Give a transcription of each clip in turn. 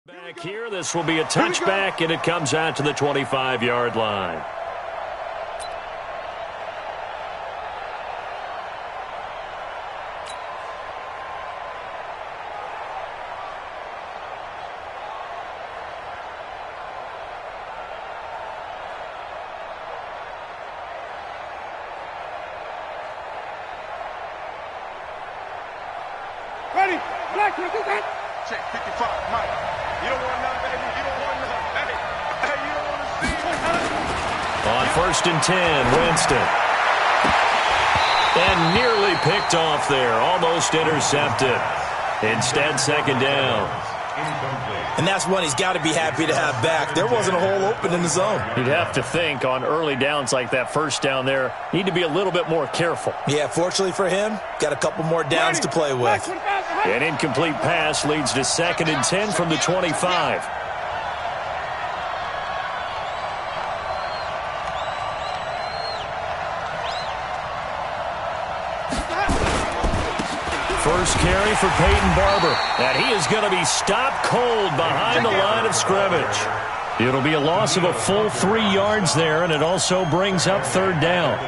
Back here, this will be a touchback, and it comes out to the 25-yard line. Ready, black, look at that. Check 55, Mike. You don't want none, baby. You don't want none. Hey, you don't want to see it. On 1st and 10, Winston. And nearly picked off there. Almost intercepted. Instead, 2nd down. And that's one he's got to be happy to have back. There wasn't a hole open in the zone. You'd have to think on early downs like that, 1st down there, need to be a little bit more careful. Yeah, fortunately for him, got a couple more downs to play with. An incomplete pass leads to 2nd and 10 from the 25. First carry for Peyton Barber, and he is going to be stopped cold behind the line of scrimmage. It'll be a loss of a full 3 yards there, and it also brings up 3rd down.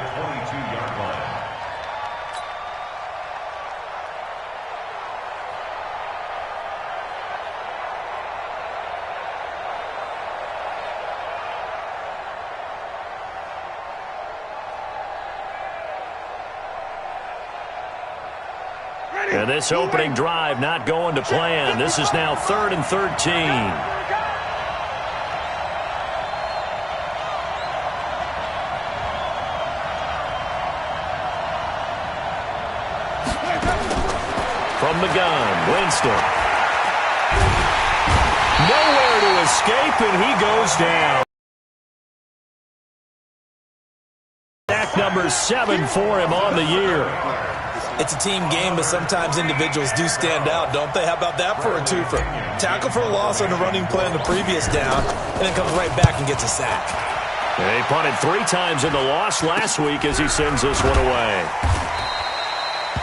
And this opening drive not going to plan. This is now 3rd and 13. From the gun, Winston. Nowhere to escape, and he goes down. Sack number 7 for him on the year. It's a team game, but sometimes individuals do stand out, don't they? How about that for a twofer? Tackle for a loss on the running play on the previous down, and then comes right back and gets a sack. He punted 3 times in the loss last week as he sends this one away.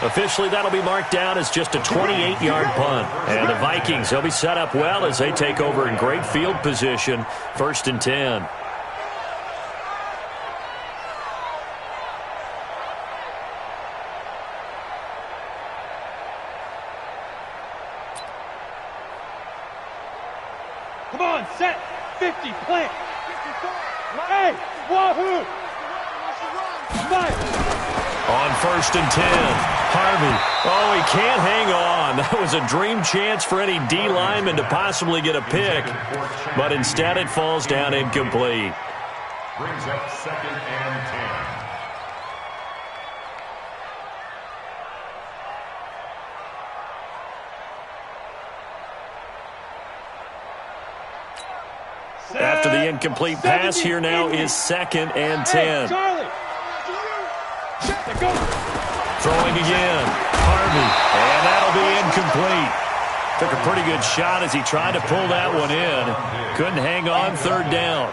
Officially, that'll be marked down as just a 28-yard punt. And the Vikings, they'll be set up well as they take over in great field position. 1st and 10. Come on, set, 50, plant. Hey, wahoo! Fire! On 1st and 10, Harvey. Oh, he can't hang on. That was a dream chance for any D lineman to possibly get a pick. But instead it falls down incomplete. Brings up 2nd and 10. After the incomplete pass, here now is 2nd and 10. Charlie! Throwing again. Harvey. And that'll be incomplete. Took a pretty good shot as he tried to pull that one in. Couldn't hang on, 3rd down.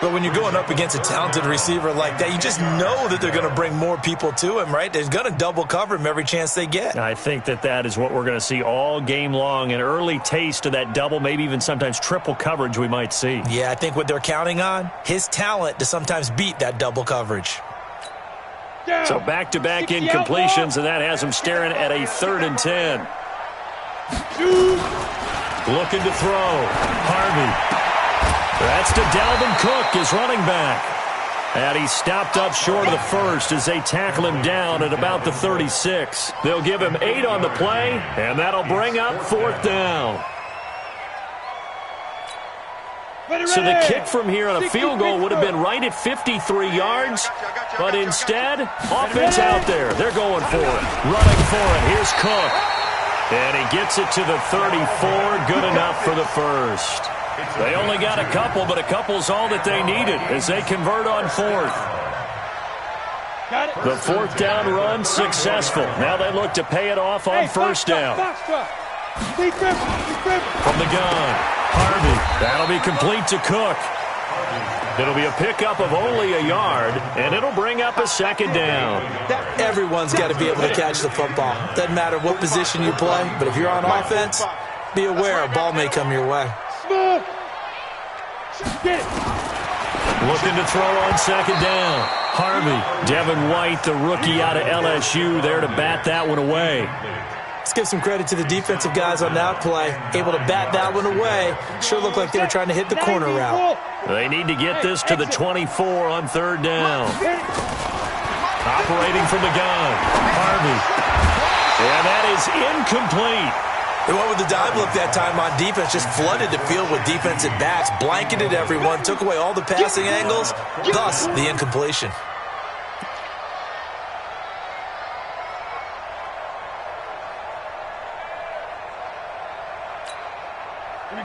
But when you're going up against a talented receiver like that, you just know that they're going to bring more people to him, right? They're going to double cover him every chance they get. I think that is what we're going to see all game long. An early taste of that double, maybe even sometimes triple coverage we might see. Yeah, I think what they're counting on, his talent to sometimes beat that double coverage. So back-to-back incompletions, and that has him staring at a 3rd and 10. Looking to throw. Harvey. That's to Dalvin Cook, his running back. And he's stopped up short of the first as they tackle him down at about the 36. They'll give him 8 on the play, and that'll bring up 4th down. So the kick from here on a field goal would have been right at 53 yards, but instead, offense out there. They're going for it, running for it. Here's Cook, and he gets it to the 34, good enough for the first. They only got a couple, but a couple's all that they needed as they convert on 4th. The 4th down run successful. Now they look to pay it off on 1st down. From the gun, Harvey. That'll be complete to Cook. It'll be a pickup of only a yard, and it'll bring up a 2nd down. Everyone's got to be able to catch the football. Doesn't matter what position you play, but if you're on offense, be aware, a ball may come your way. Smooth. Get it. Looking to throw on second down. Harvey. Devin White, the rookie out of LSU, there to bat that one away. Let's give some credit to the defensive guys on that play. Able to bat that one away. Sure looked like they were trying to hit the corner route. They need to get this to the 24 on third down. Operating from the gun. Harvey. And that is incomplete. They went with the dive look that time on defense, just flooded the field with defensive backs, blanketed everyone, took away all the passing angles, thus the incompletion.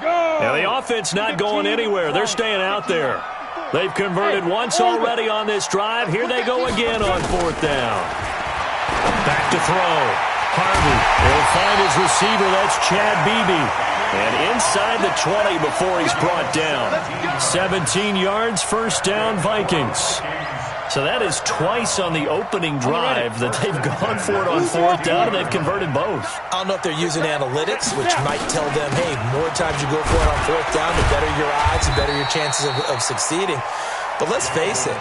Now the offense not going anywhere. They're staying out there. They've converted once already on this drive. Here they go again on fourth down. Back to throw. Harvey will find his receiver. That's Chad Beebe. And inside the 20 before he's brought down. 17 yards, first down, Vikings. So that is twice on the opening drive that they've gone for it on fourth down, and they've converted both. I don't know if they're using analytics, which might tell them, hey, more times you go for it on fourth down, the better your odds, the better your chances of succeeding. But let's face it,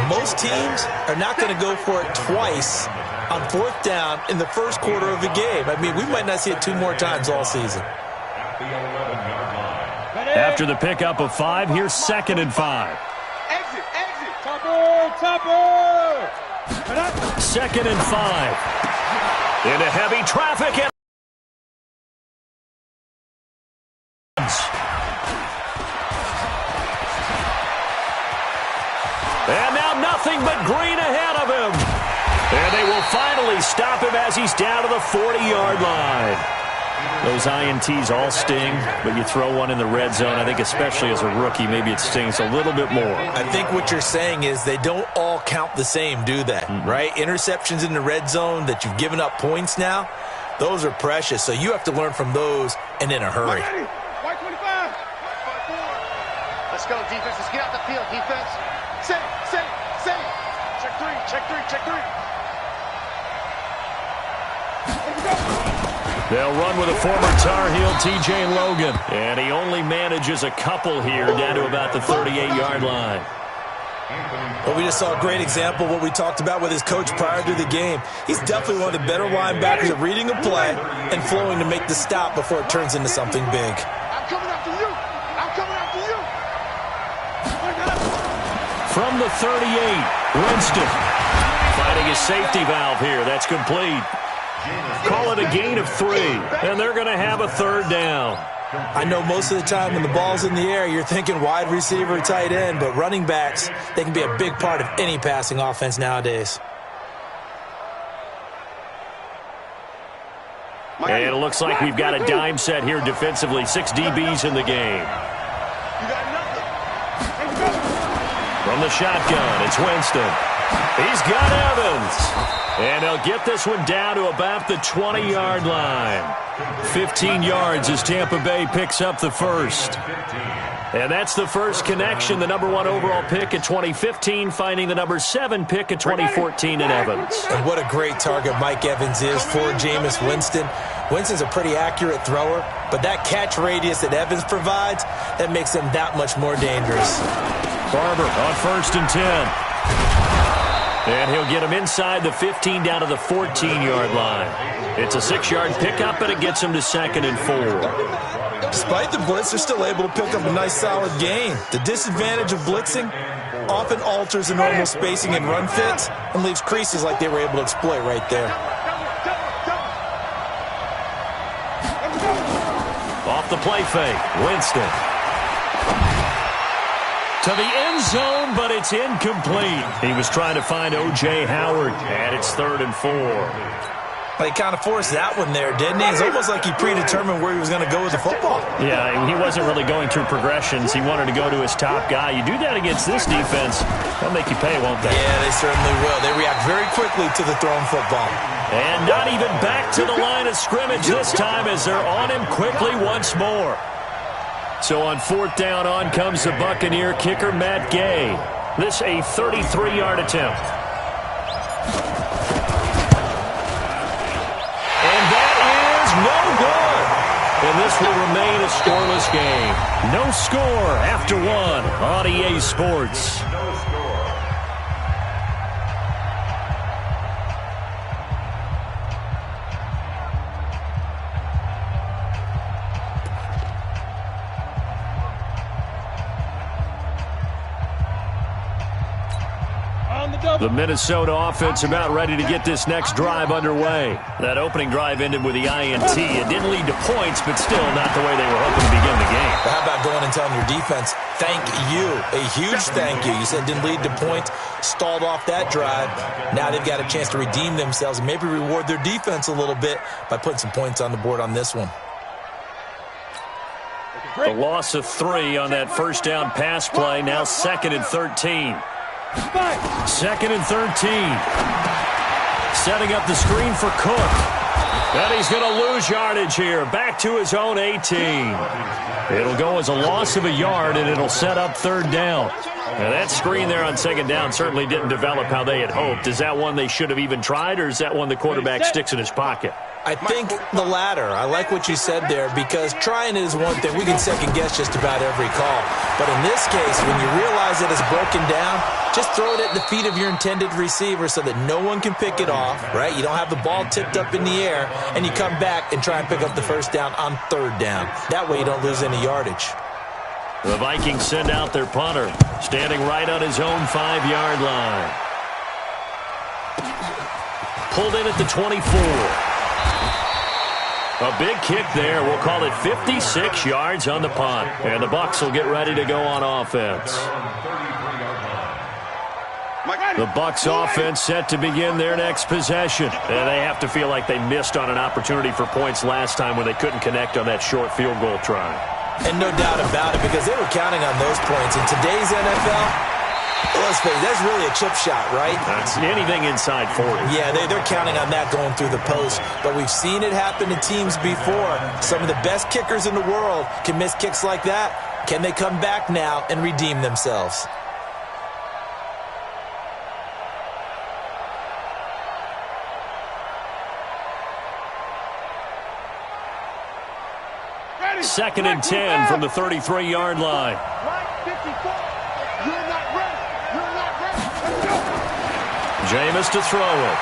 most teams are not going to go for it twice on fourth down in the first quarter of a game. I mean, we might not see it two more times all season. After the pickup of 5, here's 2nd and 5. Exit. Topper. 2nd and 5. Into heavy traffic. And now nothing but green ahead of him. And they will finally stop him as he's down to the 40-yard line. Those INTs all sting, but you throw one in the red zone, I think especially as a rookie, maybe it stings a little bit more. I think what you're saying is they don't all count the same, do they? Right? Interceptions in the red zone that you've given up points now, those are precious. So you have to learn from those and in a hurry. White 25. Let's go, defense. Let's get out the field, defense. Say. Check three. They'll run with a former Tar Heel, T.J. Logan. And he only manages a couple here down to about the 38-yard line. Well, we just saw a great example of what we talked about with his coach prior to the game. He's definitely one of the better linebackers at reading a play and flowing to make the stop before it turns into something big. I'm coming after you. From the 38, Winston finding his safety valve here. That's complete. Call it a gain of 3, and they're going to have a third down. I know most of the time when the ball's in the air, you're thinking wide receiver, tight end, but running backs, they can be a big part of any passing offense nowadays. And it looks like we've got a dime set here defensively. 6 DBs in the game. From the shotgun, it's Winston. He's got Evans. And they'll get this one down to about the 20-yard line. 15 yards as Tampa Bay picks up the first. And that's the first connection, the number 1 overall pick in 2015, finding the number 7 pick in 2014 in Evans. And what a great target Mike Evans is for Jameis Winston. Winston's a pretty accurate thrower, but that catch radius that Evans provides, that makes him that much more dangerous. Barber on 1st and 10. And he'll get him inside the 15 down to the 14-yard line. It's a 6-yard pickup, and it gets him to 2nd and 4. Despite the blitz, they're still able to pick up a nice, solid gain. The disadvantage of blitzing often alters the normal spacing and run fits and leaves creases like they were able to exploit right there. Off the play fake, Winston. To the end zone, but it's incomplete. He was trying to find O.J. Howard, and it's 3rd and 4. Well, he kind of forced that one there, didn't he? It's almost like he predetermined where he was going to go with the football. Yeah, he wasn't really going through progressions. He wanted to go to his top guy. You do that against this defense, they'll make you pay, won't they? Yeah, they certainly will. They react very quickly to the thrown football. And not even back to the line of scrimmage this time as they're on him quickly once more. So on 4th down, on comes the Buccaneer kicker, Matt Gay. This a 33-yard attempt. And that is no good. And this this will remain a scoreless game. No score after one on EA Sports. The Minnesota offense about ready to get this next drive underway. That opening drive ended with the INT. It didn't lead to points, but still not the way they were hoping to begin the game. But how about going and telling your defense, thank you, a huge thank you. You said it didn't lead to points, stalled off that drive. Now they've got a chance to redeem themselves and maybe reward their defense a little bit by putting some points on the board on this one. The loss of 3 on that first down pass play. Now 2nd and 13. 2nd and 13. Setting up the screen for Cook. And he's going to lose yardage here. Back to his own 18. It'll go as a loss of a yard, and it'll set up 3rd down. Now that screen there on 2nd down certainly didn't develop how they had hoped. Is that one they should have even tried, or is that one the quarterback sticks in his pocket? I think the latter. I like what you said there, because trying is one thing. We can second-guess just about every call. But in this case, when you realize that it's broken down, just throw it at the feet of your intended receiver so that no one can pick it off, right? You don't have the ball tipped up in the air, and you come back and try and pick up the 1st down on 3rd down. That way you don't lose any yardage. The Vikings send out their punter, standing right on his own 5-yard line. Pulled in at the 24. A big kick there. We'll call it 56 yards on the punt. And the Bucs will get ready to go on offense. The Bucs offense set to begin their next possession. And they have to feel like they missed on an opportunity for points last time when they couldn't connect on that short field goal try. And no doubt about it, because they were counting on those points. In today's NFL, let's face it, that's really a chip shot, right? That's anything inside 40. Yeah, they're counting on that going through the post. But we've seen it happen to teams before. Some of the best kickers in the world can miss kicks like that. Can they come back now and redeem themselves? Second and 10 from the 33-yard line. Jameis to throw it.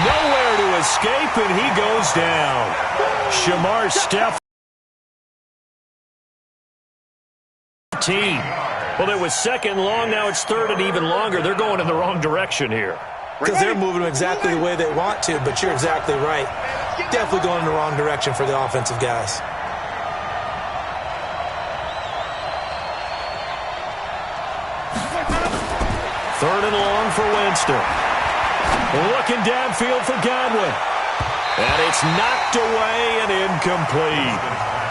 Nowhere to escape, and he goes down. Shamar Steph. Well, it was 2nd long. Now it's 3rd and even longer. They're going in the wrong direction here. Because they're moving exactly the way they want to, but you're exactly right. Definitely going in the wrong direction for the offensive guys. Third and long for Winston. Looking downfield for Godwin. And it's knocked away and incomplete.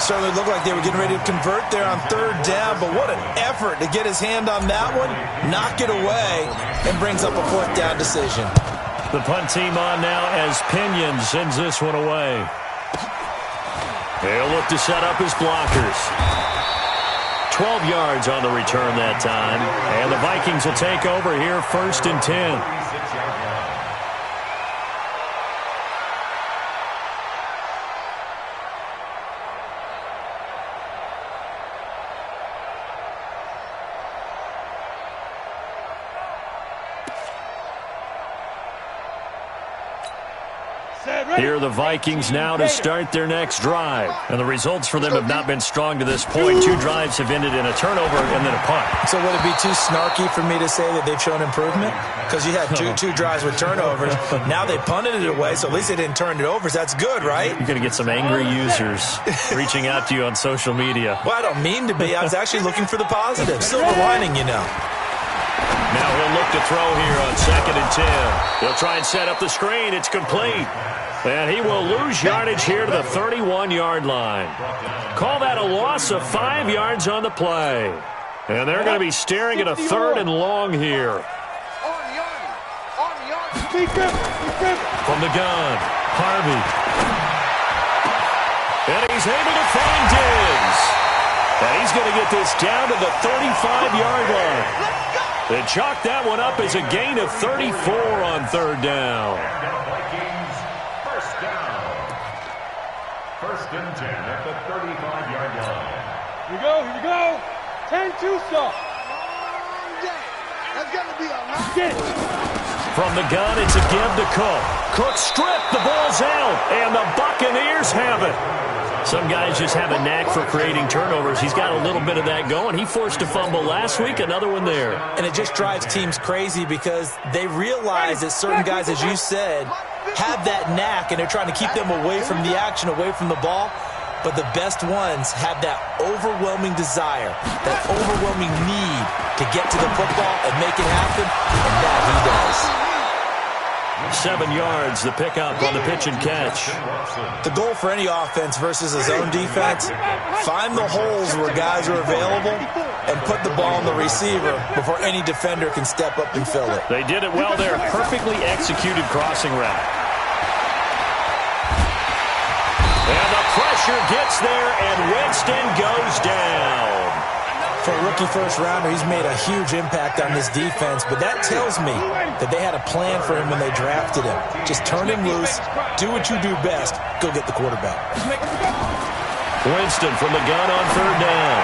Certainly looked like they were getting ready to convert there on 3rd down, but what an effort to get his hand on that one, knock it away, and brings up a 4th down decision. The punt team on now as Pinion sends this one away. They'll look to set up his blockers. 12 yards on the return that time. And the Vikings will take over here 1st and 10. Here are the Vikings now to start their next drive. And the results for them have not been strong to this point. 2 drives have ended in a turnover and then a punt. So would it be too snarky for me to say that they've shown improvement? Because you had two drives with turnovers. Now they punted it away, so at least they didn't turn it over. So that's good, right? You're going to get some angry users reaching out to you on social media. Well, I don't mean to be. I was actually looking for the positive. Silver lining, you know. Now he'll look to throw here on 2nd and 10. He'll try and set up the screen. It's complete. And he will lose yardage here to the 31-yard line. Call that a loss of 5 yards on the play. And they're going to be staring at a 3rd and long here. From the gun, Harvey. And he's able to find Diggs. And he's going to get this down to the 35-yard line. They chalk that one up as a gain of 34 on 3rd down. First and 10 at the 35-yard line. Here we go, here we go. 10-2 stop. That's got to be a lot. Get it. From the gun, it's a give to Cook. Cook stripped, the ball's out, and the Buccaneers have it. Some guys just have a knack for creating turnovers. He's got a little bit of that going. He forced a fumble last week, another one there. And it just drives teams crazy because they realize that certain guys, as you said, have that knack, and they're trying to keep them away from the action, away from the ball. But the best ones have that overwhelming desire, that overwhelming need to get to the football and make it happen, and that he does. 7 yards, the pickup on the pitch and catch. The goal for any offense versus his own defense, find the holes where guys are available and put the ball on the receiver before any defender can step up and fill it. They did it well there. Perfectly executed crossing route. And the pressure gets there, and Winston goes down. For a rookie first-rounder, he's made a huge impact on this defense, but that tells me that they had a plan for him when they drafted him. Just turn him loose, do what you do best, go get the quarterback. Winston from the gun on third down.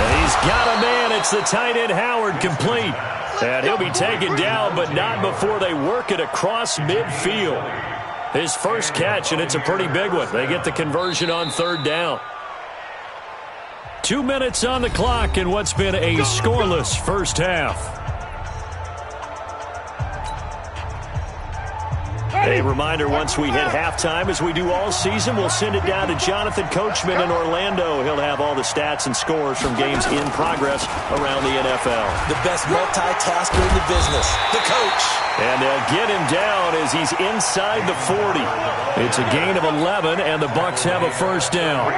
And he's got a man. It's the tight end Howard, complete. And he'll be taken down, but not before they work it across midfield. His first catch, and it's a pretty big one. They get the conversion on third down. 2 minutes on the clock in what's been a scoreless first half. A reminder, once we hit halftime, as we do all season, we'll send it down to Jonathan Coachman in Orlando. He'll have all the stats and scores from games in progress around the NFL. The best multitasker in the business, the coach. And they'll get him down as he's inside the 40. It's a gain of 11, and the Bucs have a first down.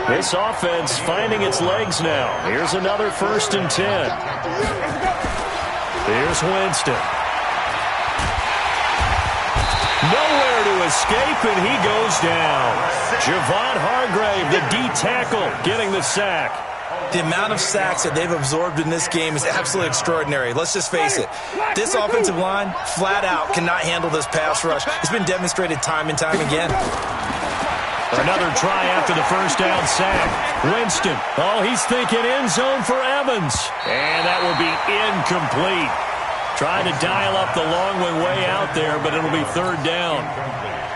This offense finding its legs now. Here's another 1st and 10. Here's Winston. Nowhere to escape, and he goes down. Javon Hargrave, the D tackle, getting the sack. The amount of sacks that they've absorbed in this game is absolutely extraordinary. Let's just face it. This offensive line, flat out, cannot handle this pass rush. It's been demonstrated time and time again. Another try after the first down sack. Winston. Oh, he's thinking end zone for Evans. And that will be incomplete. Trying to dial up the long one way out there, but it'll be third down.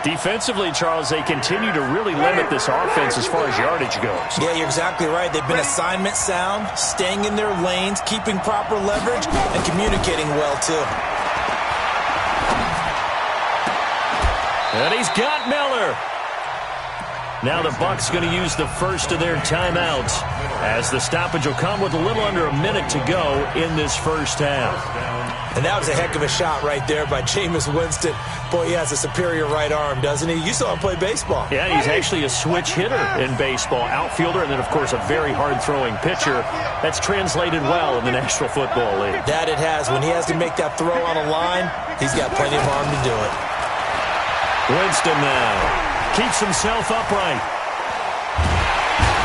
Defensively, Charles, they continue to really limit this offense as far as yardage goes. Yeah, you're exactly right. They've been assignment sound, staying in their lanes, keeping proper leverage, and communicating well, too. And he's got Miller. Now the Bucs going to use the first of their timeouts, as the stoppage will come with a little under a minute to go in this first half. And that was a heck of a shot right there by Jameis Winston. Boy, he has a superior right arm, doesn't he? You saw him play baseball. Yeah, he's actually a switch hitter in baseball. Outfielder, and then, of course, a very hard-throwing pitcher. That's translated well in the National Football League. That it has. When he has to make that throw on a line, he's got plenty of arm to do it. Winston now keeps himself upright.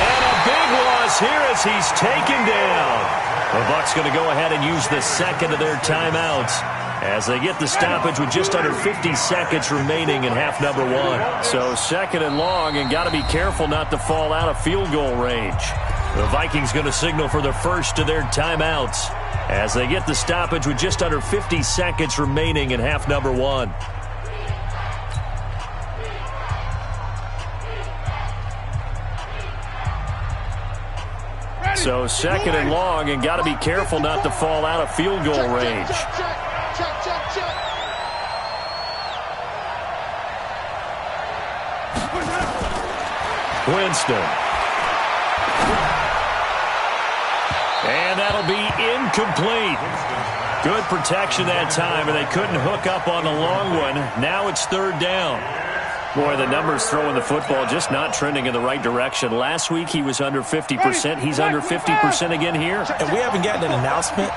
And a big loss here as he's taken down. The Bucs going to go ahead and use the second of their timeouts as they get the stoppage with just under 50 seconds remaining in half number one. So second and long, and got to be careful not to fall out of field goal range. The Vikings going to signal for the first of their timeouts as they get the stoppage with just under 50 seconds remaining in half number one. So second and long, and got to be careful not to fall out of field goal range. Winston. And that'll be incomplete. Good protection that time, and they couldn't hook up on the long one. Now it's third down. Boy, the numbers throwing the football just not trending in the right direction. Last week he was under 50%. He's under 50% again here. And we haven't gotten an announcement,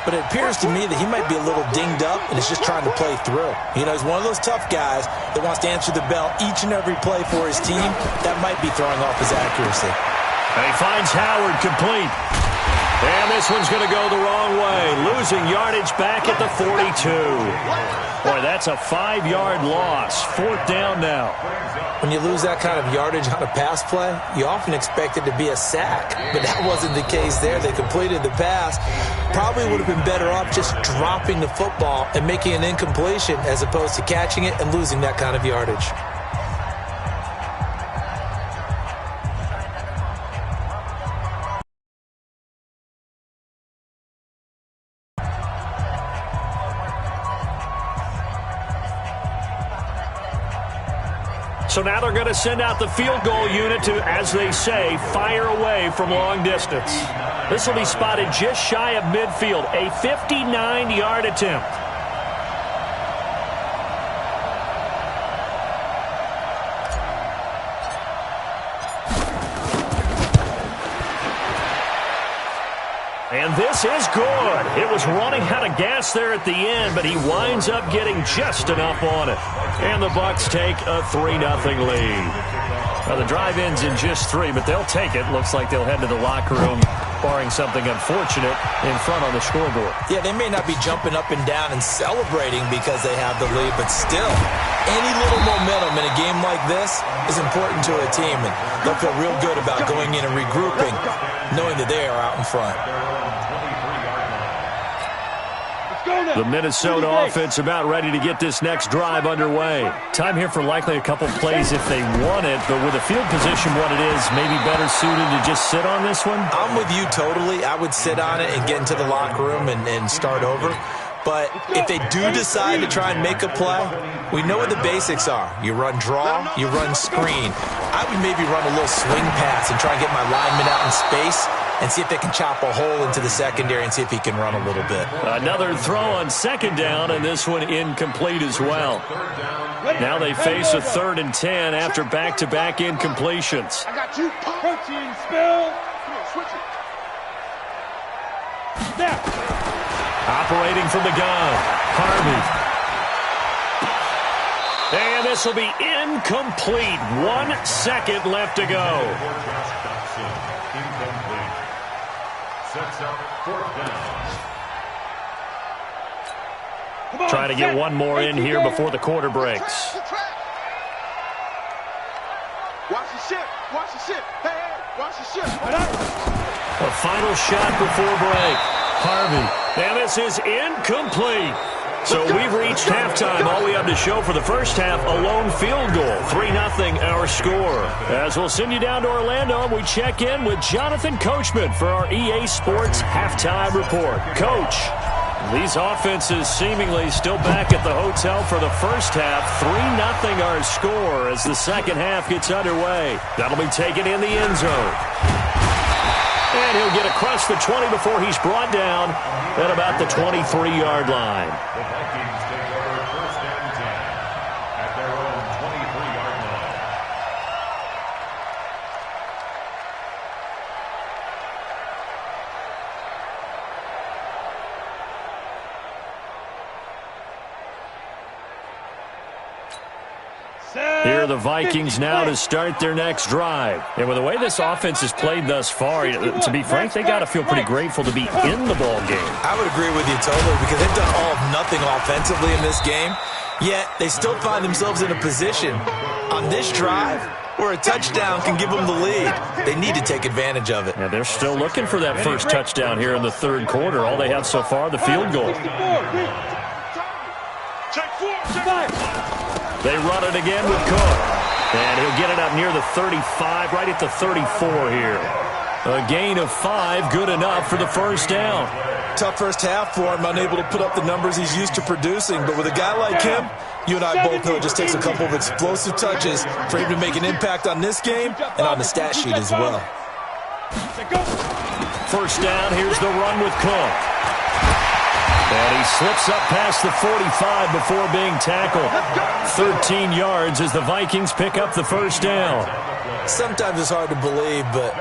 but it appears to me that he might be a little dinged up and is just trying to play through. You know, he's one of those tough guys that wants to answer the bell each and every play for his team. That might be throwing off his accuracy. And he finds Howard complete. And this one's going to go the wrong way, losing yardage back at the 42. Boy, that's a 5-yard loss. 4th down now. When you lose that kind of yardage on a pass play, you often expect it to be a sack, but that wasn't the case there. They completed the pass. Probably would have been better off just dropping the football and making an incompletion as opposed to catching it and losing that kind of yardage. So now they're going to send out the field goal unit to, as they say, fire away from long distance. This will be spotted just shy of midfield, a 59-yard attempt. And this is good. It was running out of gas there at the end, but he winds up getting just enough on it. And the Bucs take a 3-0 lead. Now, the drive ends in just 3, but they'll take it. Looks like they'll head to the locker room, barring something unfortunate, in front on the scoreboard. Yeah, they may not be jumping up and down and celebrating because they have the lead, but still, any little momentum in a game like this is important to a team, and they'll feel real good about going in and regrouping, knowing that they are out in front. The Minnesota offense about ready to get this next drive underway. Time here for likely a couple plays if they want it, but with the field position what it is, maybe better suited to just sit on this one? I'm with you totally. I would sit on it and get into the locker room and start over. But if they do decide to try and make a play, we know what the basics are. You run draw, you run screen. I would maybe run a little swing pass and try and get my lineman out in space and see if they can chop a hole into the secondary and see if he can run a little bit. Another throw on 2nd down, and this one incomplete as well. Now they face a 3rd and 10 after back-to-back incompletions. I got you. Protein spill. Come on, switch it. Snap. Operating from the gun, Harvey. And this will be incomplete. 1 second left to go. Trying to get one more in here before the quarter breaks. Watch the ship. Watch the ship. Hey, watch the ship. A final shot before break. Harvey. And this is incomplete. So we've reached halftime. All we have to show for the first half, a lone field goal. 3-0 our score. As we'll send you down to Orlando, we check in with Jonathan Coachman for our EA Sports Halftime Report. Coach, these offenses seemingly still back at the hotel for the first half. 3-0 our score as the second half gets underway. That'll be taken in the end zone. And he'll get across the 20 before he's brought down at about the 23-yard line. The Vikings take over 1st and 10 at their own 23-yard line. Here are the Vikings now to start their next drive. And with the way this offense has played thus far, to be frank, they got to feel pretty grateful to be in the ball game. I would agree with you totally because they've done all of nothing offensively in this game, yet they still find themselves in a position on this drive where a touchdown can give them the lead. They need to take advantage of it. Yeah, they're still looking for that first touchdown here in the 3rd quarter. All they have so far, the field goal. They run it again with Cook. And he'll get it up near the 35, right at the 34 here. A gain of 5, good enough for the first down. Tough first half for him, unable to put up the numbers he's used to producing. But with a guy like him, you and I both know it just takes a couple of explosive touches for him to make an impact on this game and on the stat sheet as well. First down, here's the run with Cook. And he slips up past the 45 before being tackled. 13 yards as the Vikings pick up the first down. Sometimes it's hard to believe, but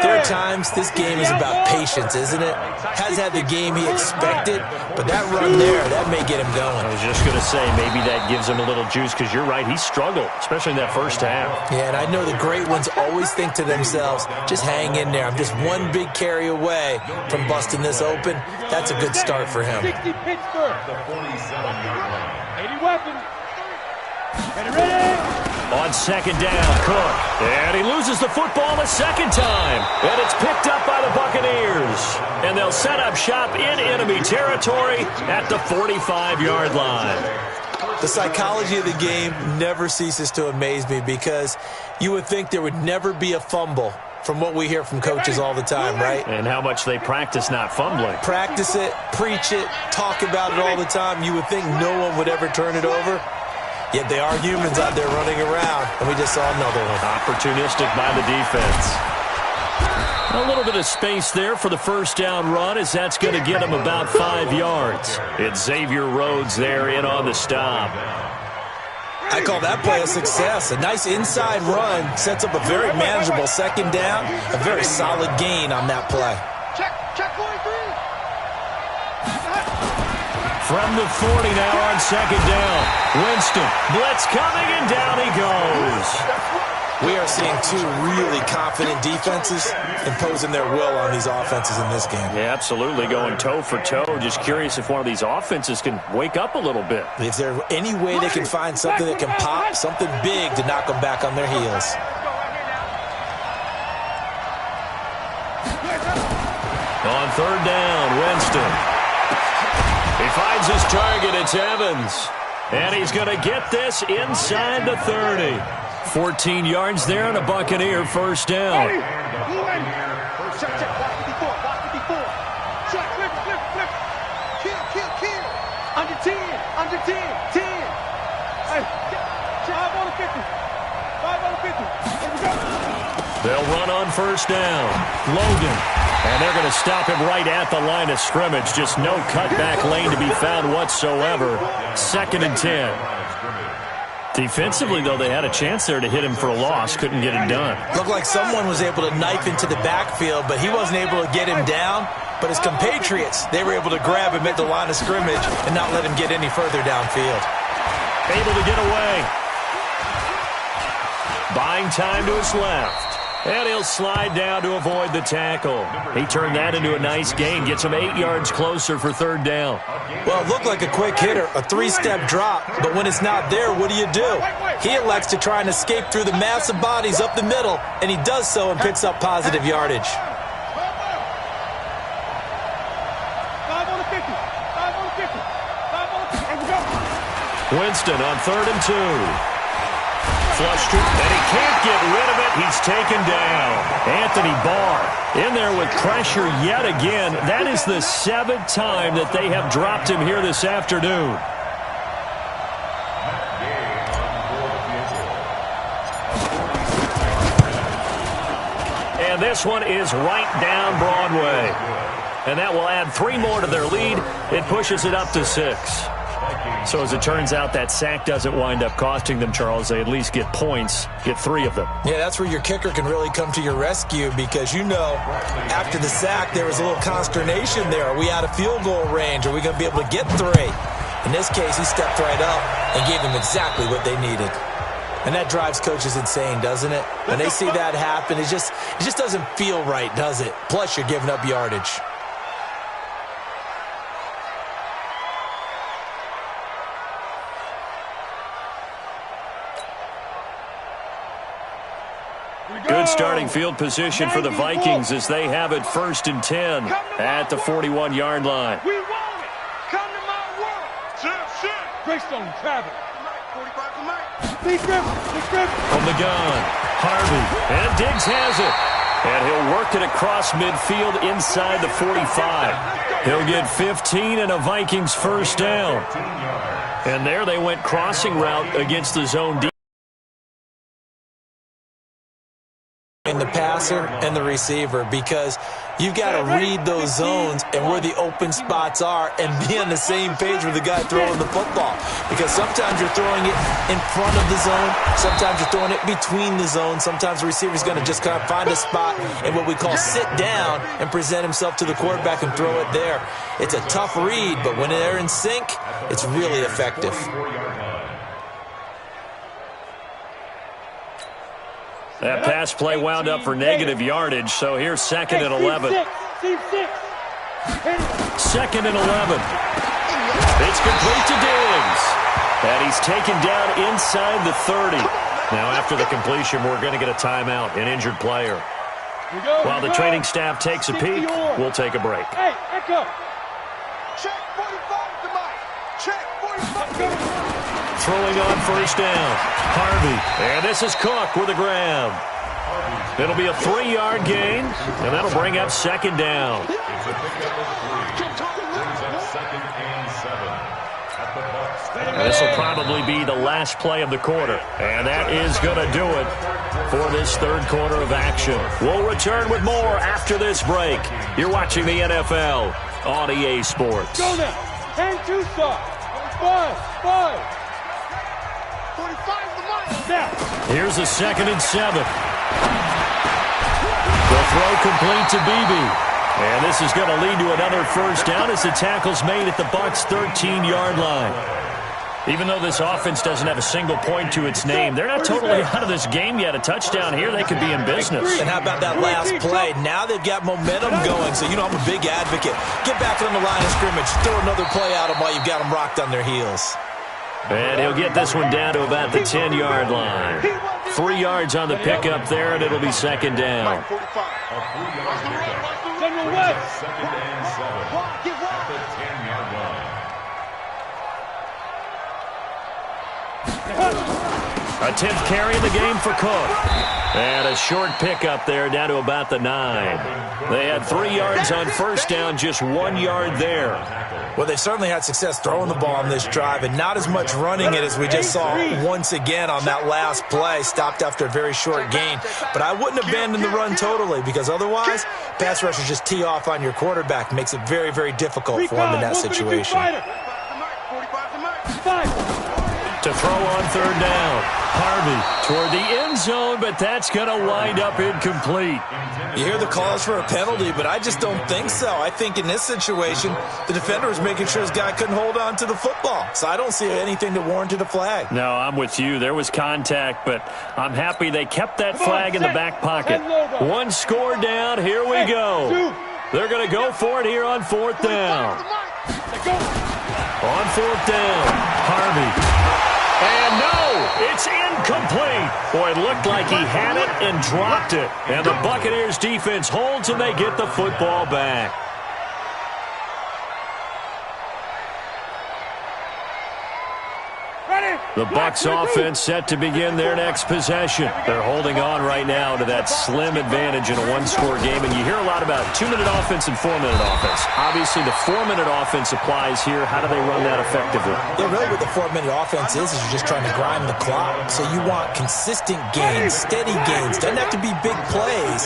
there are times this game is about patience, isn't it? Has had the game he expected, but that run there, that may get him going. I was just going to say, maybe that gives him a little juice, because you're right, he struggled, especially in that first half. Yeah, and I know the great ones always think to themselves, just hang in there. I'm just one big carry away from busting this open. That's a good start for him. 60 Pittsburgh. The 47-yard line. 80 weapons. Ready? On second down, Cook. And he loses the football a second time. And it's picked up by the Buccaneers. And they'll set up shop in enemy territory at the 45-yard line. The psychology of the game never ceases to amaze me, because you would think there would never be a fumble from what we hear from coaches all the time, right? And how much they practice not fumbling. Practice it, preach it, talk about it all the time. You would think no one would ever turn it over. Yet they are humans out there running around, and we just saw another one. Opportunistic by the defense. A little bit of space there for the first down run, as that's going to get him about 5 yards. It's Xavier Rhodes there in on the stop. I call that play a success. A nice inside run sets up a very manageable second down, a very solid gain on that play. Check 43. From the 40 now on second down. Winston, blitz coming, and down he goes. We are seeing two really confident defenses imposing their will on these offenses in this game. Yeah, absolutely, going toe for toe. Just curious if one of these offenses can wake up a little bit. If there's any way they can find something that can pop, something big to knock them back on their heels. On third down, Winston. He finds his target. It's Evans. And he's going to get this inside the 30. 14 yards there on a Buccaneer first down. Check. Box 54. Check. Flip. Kill. Under 10. 10. Hey, 5 on the 50. 5 on the 50. Here we go. They'll run on first down. Logan. And they're going to stop him right at the line of scrimmage. Just no cutback lane to be found whatsoever. 2nd and 10. Defensively, though, they had a chance there to hit him for a loss. Couldn't get it done. Looked like someone was able to knife into the backfield, but he wasn't able to get him down. But his compatriots, they were able to grab him at the line of scrimmage and not let him get any further downfield. Able to get away. Buying time to his left. And he'll slide down to avoid the tackle. He turned that into a nice gain. Gets him 8 yards closer for third down. Well, it looked like a quick hitter, a 3-step drop. But when it's not there, what do? He elects to try and escape through the massive bodies up the middle, and he does so and picks up positive yardage. 5 on the 50. 5 on the 50. 5 on the 50. Here we go. Winston on 3rd and 2. Flushed it, and he can't get rid of it. He's taken down. Anthony Barr in there with pressure yet again. That is the 7th time that they have dropped him here this afternoon. And this one is right down Broadway. And that will add 3 more to their lead. It pushes it up to 6. So as it turns out, that sack doesn't wind up costing them, Charles. They at least get points, get 3 of them. Yeah, that's where your kicker can really come to your rescue, because you know after the sack there was a little consternation there. Are we out of field goal range? Are we going to be able to get 3? In this case, he stepped right up and gave them exactly what they needed. And that drives coaches insane, doesn't it? When they see that happen, it just doesn't feel right, does it? Plus, you're giving up yardage. Good starting field position for the Vikings as they have it 1st and 10 at the 41-yard line. We want it. Come to my world. Sit. Greystone, travel. 45 to Mike. Big grip. From the gun, Harvey, and Diggs has it. And he'll work it across midfield inside the 45. He'll get 15 and a Vikings first down. And there they went crossing route against the zone defense. In the passer and the receiver, because you've got to read those zones and where the open spots are and be on the same page with the guy throwing the football. Because sometimes you're throwing it in front of the zone. Sometimes you're throwing it between the zones. Sometimes the receiver's going to just kind of find a spot and what we call sit down and present himself to the quarterback and throw it there. It's a tough read, but when they're in sync, it's really effective. That pass play wound up for negative yardage, so here's 2nd and 11. 2nd and 11. It's complete to Diggs. And he's taken down inside the 30. Now, after the completion, we're going to get a timeout, an injured player. While the training staff takes a peek, we'll take a break. Hey, echo. Check 45 tonight. Check 45. Throwing on first down, Harvey. And this is Cook with a grab. It'll be a 3-yard gain, and that'll bring up 2nd down. And this will probably be the last play of the quarter. And that is going to do it for this 3rd quarter of action. We'll return with more after this break. You're watching the NFL on EA Sports. Go now. Hang 2 stop. 5. Now. Here's a 2nd and 7. The throw complete to Beebe. And this is going to lead to another first down as the tackle's made at the Bucs' 13-yard line. Even though this offense doesn't have a single point to its name, they're not totally out of this game yet. A touchdown here, they could be in business. And how about that last play? Now they've got momentum going, so I'm a big advocate. Get back on the line of scrimmage. Throw another play at them while you've got them rocked on their heels. And he'll get this one down to about the 10-yard line. 3 yards on the pickup there, and it'll be 2nd down. General West. 2nd and 7 at the 10-yard line. A 10th carry in the game for Cook. And a short pickup there down to about the 9. They had 3 yards on first down, just 1 yard there. Well, they certainly had success throwing the ball on this drive, and not as much running it as we just saw once again on that last play. Stopped after a very short gain. But I wouldn't abandon the run totally, because otherwise, pass rushers just tee off on your quarterback. Makes it very, very difficult for him in that situation. To throw on 3rd down. Harvey toward the end zone, but that's going to wind up incomplete. You hear the calls for a penalty, but I just don't think so. I think in this situation, the defender was making sure his guy couldn't hold on to the football. So I don't see anything that warranted a flag. No, I'm with you. There was contact, but I'm happy they kept that flag in the back pocket. 1 score down. Here we go. They're going to go for it here on 4th down. On 4th down, Harvey. And no, it's incomplete. Boy, it looked like he had it and dropped it. And the Buccaneers defense holds and they get the football back. The Bucs offense set to begin their next possession. They're holding on right now to that slim advantage in a 1-score game. And you hear a lot about 2-minute offense and 4-minute offense. Obviously, the 4-minute offense applies here. How do they run that effectively? Yeah, really what the 4-minute offense is you're just trying to grind the clock. So you want consistent gains, steady gains. Doesn't have to be big plays,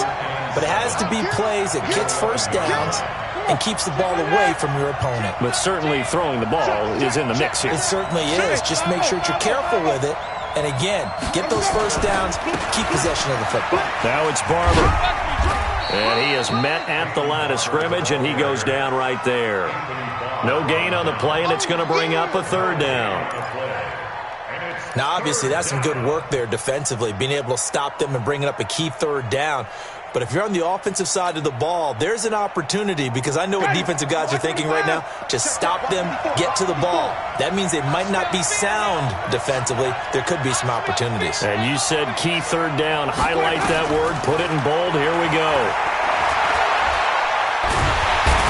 but it has to be plays that gets first downs and keeps the ball away from your opponent. But certainly throwing the ball is in the mix here. It certainly is. Just make sure that you're careful with it. And again, get those first downs, keep possession of the football. Now it's Barber. And he is met at the line of scrimmage, and he goes down right there. No gain on the play, and it's going to bring up a 3rd down. Now, obviously, that's some good work there defensively, being able to stop them and bringing up a key 3rd down. But if you're on the offensive side of the ball, there's an opportunity, because I know what defensive guys are thinking right now. Just stop them, get to the ball. That means they might not be sound defensively. There could be some opportunities. And you said key 3rd down. Highlight that word. Put it in bold. Here we go.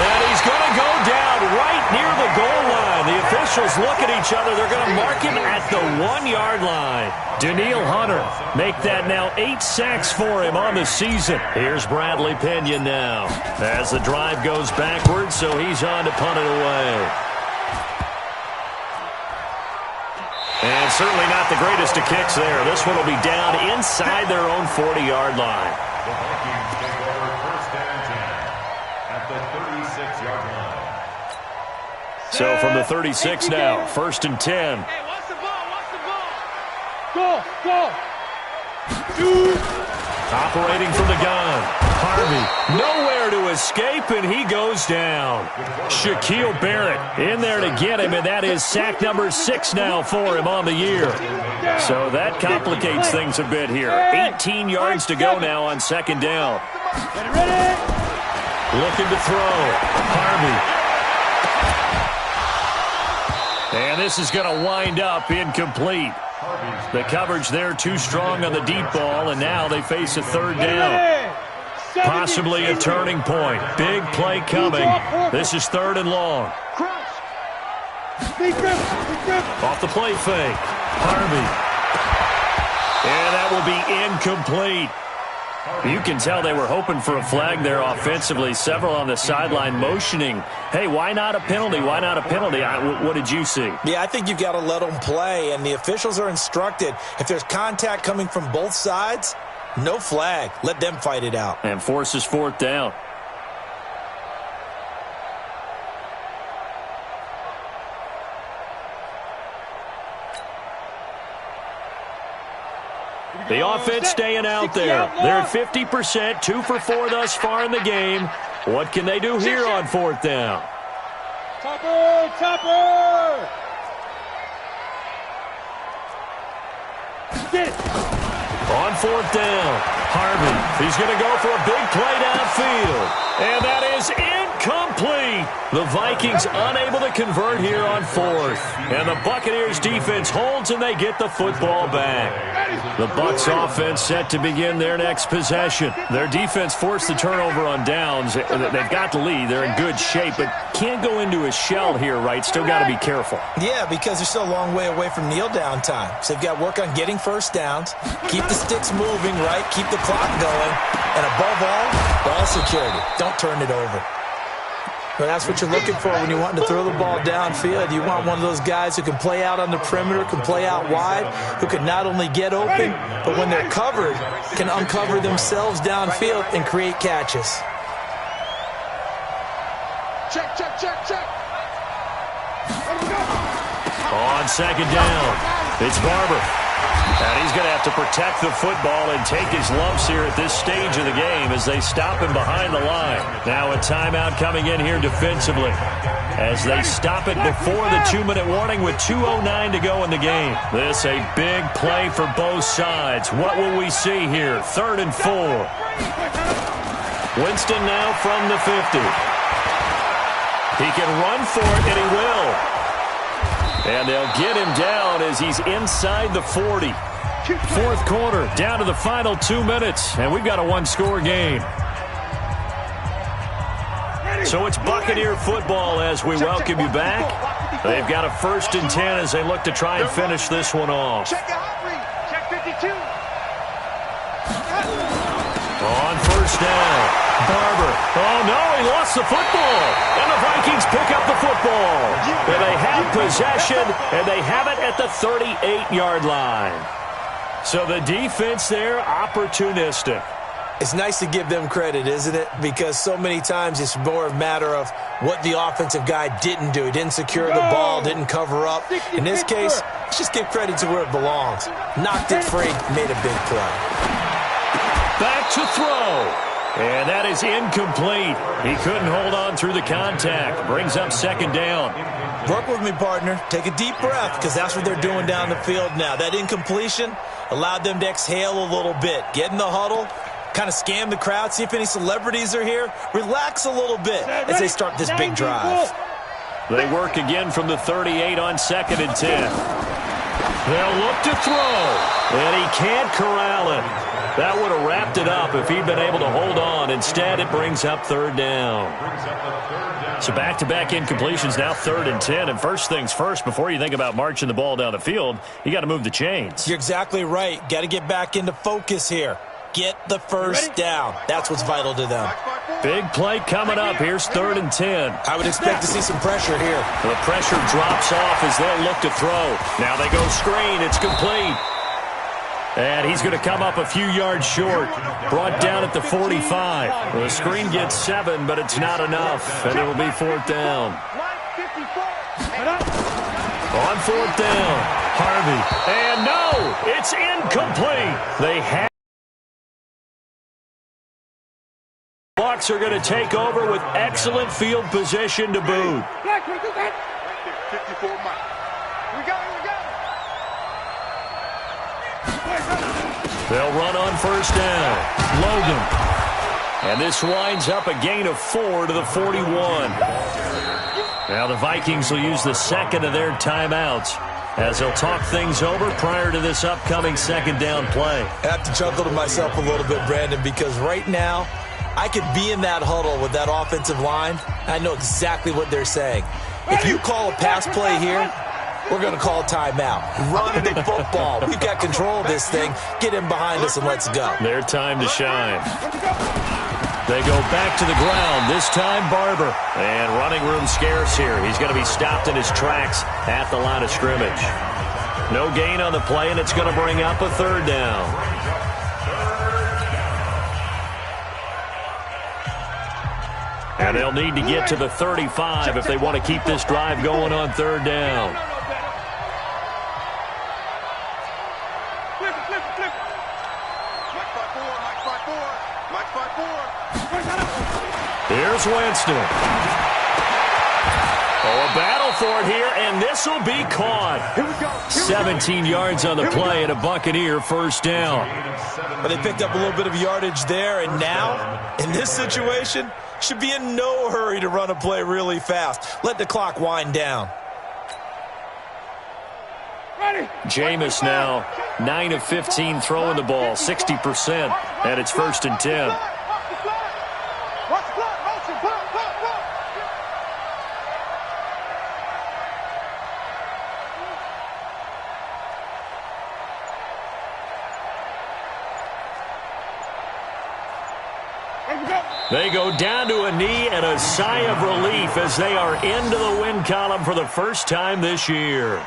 And he's going to go down right near the goal line. The officials look at each other. They're going to mark him at the 1-yard line. Daniil Hunter make that now 8 sacks for him on the season. Here's Bradley Pinion now as the drive goes backwards, so he's on to punt it away. And certainly not the greatest of kicks there. This one will be down inside their own 40-yard line. The Vikings take over first and 10 at the 36-yard line. So from the 36 now, first and 10. Hey, watch the ball, watch the ball. Go. Operating from the gun. Harvey, nowhere to escape, and he goes down. Shaquille Barrett in there to get him, and that is sack number 6 now for him on the year. So that complicates things a bit here. 18 yards to go now on second down. Ready. Looking to throw. Harvey. And this is going to wind up incomplete. The coverage there too strong on the deep ball, and now they face a third down. Possibly a turning point. Big play coming. This is third and long. Off the play fake. Harvey. And that will be incomplete. You can tell they were hoping for a flag there offensively. Several on the sideline motioning, hey, why not a penalty? Why not a penalty? What did you see? Yeah, I think you've got to let them play, and the officials are instructed. If there's contact coming from both sides, no flag. Let them fight it out. And forces fourth down. The offense staying out there. They're at 50%, 2 for 4 thus far in the game. What can they do here on fourth down? Topper! Get it! On fourth down, Harvey. He's going to go for a big play downfield. And that is incomplete. The Vikings unable to convert here on fourth. And the Buccaneers defense holds, and they get the football back. The Bucs offense set to begin their next possession. Their defense forced the turnover on downs. They've got the lead. They're in good shape, but can't go into a shell here, right? Still got to be careful. Yeah, because they're still a long way away from kneel down time. So they've got to work on getting first downs, keep the sticks moving, right? Keep the clock going. And above all, ball security. Don't turn it over. But that's what you're looking for when you're wanting to throw the ball downfield. You want one of those guys who can play out on the perimeter, can play out wide, who can not only get open, but when they're covered, can uncover themselves downfield and create catches. Check. On second down, it's Barber. And he's going to have to protect the football and take his lumps here at this stage of the game as they stop him behind the line. Now a timeout coming in here defensively as they stop it before the 2-minute warning with 2:09 to go in the game. This a big play for both sides. What will we see here? 3rd and 4. Winston now from the 50. He can run for it, and he will. And they'll get him down as he's inside the 40. Fourth quarter, down to the final 2 minutes, and we've got a one-score game. So it's Buccaneer football as we welcome you back. They've got a 1st and 10 as they look to try and finish this one off. Check 52. On first down, Barber. Oh, no, he lost the football. And the Vikings pick up the football. And they have possession, and they have it at the 38-yard line. So the defense there, opportunistic. It's nice to give them credit, isn't it? Because so many times it's more a matter of what the offensive guy didn't do. He didn't secure the ball, didn't cover up. In this case, let's just give credit to where it belongs. Knocked it free, made a big play. Back to throw. And that is incomplete. He couldn't hold on through the contact. Brings up second down. Work with me, partner. Take a deep breath, because that's what they're doing down the field now. That incompletion allowed them to exhale a little bit. Get in the huddle, kind of scan the crowd, see if any celebrities are here. Relax a little bit as they start this big drive. They work again from the 38 on 2nd and 10. They'll look to throw, and he can't corral it. That would have wrapped it up if he'd been able to hold on. Instead, it brings up 3rd down. So back-to-back incompletions, now 3rd and 10. And first things first, before you think about marching the ball down the field, you got to move the chains. You're exactly right. Got to get back into focus here. Get the first down. That's what's vital to them. Big play coming up. Here's 3rd and 10. I would expect to see some pressure here. The pressure drops off as they'll look to throw. Now they go screen. It's complete. And he's going to come up a few yards short. Brought down at the 45. The screen gets 7, but it's not enough. And it'll be 4th down. On 4th down, Harvey. And no, it's incomplete. They have. Bucs are going to take over with excellent field position to boot. 54 Mike. We go. They'll run on 1st down. Logan. And this winds up a gain of 4 to the 41. Now the Vikings will use the second of their timeouts as they'll talk things over prior to this upcoming 2nd down play. I have to chuckle to myself a little bit, Brandon, because right now I could be in that huddle with that offensive line. I know exactly what they're saying. If you call a pass play here, we're going to call timeout. Run the football. We've got control of this thing. Get him behind us and let's go. Their time to shine. They go back to the ground. This time, Barber. And running room scarce here. He's going to be stopped in his tracks at the line of scrimmage. No gain on the play, and it's going to bring up a 3rd down. And they'll need to get to the 35 if they want to keep this drive going on 3rd down. Here's Winston. Oh, a battle for it here, and this will be caught. 17 yards on the play and a Buccaneer 1st down. But they picked up a little bit of yardage there, and now, in this situation, should be in no hurry to run a play really fast. Let the clock wind down. Jameis now 9 of 15 throwing the ball, 60%, and it's 1st and 10. They go down to a knee and a sigh of relief as they are into the win column for the first time this year.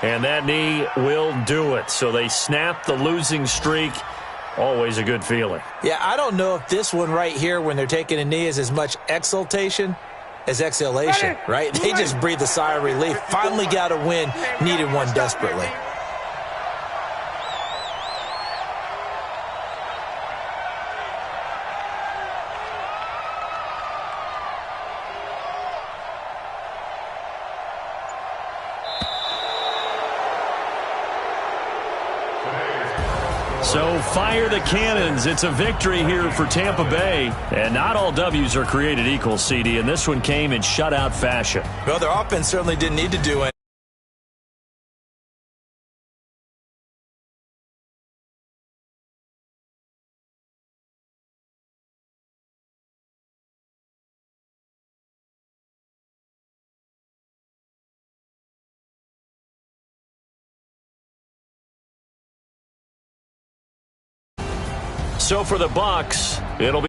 And that knee will do it. So they snap the losing streak. Always a good feeling. Yeah, I don't know if this one right here when they're taking a knee is as much exultation as exhalation, right? They just breathe a sigh of relief. Finally got a win. Needed one desperately. So fire the cannons. It's a victory here for Tampa Bay. And not all W's are created equal, CD, and this one came in shutout fashion. Well, their offense certainly didn't need to do it. So for the Bucs, it'll be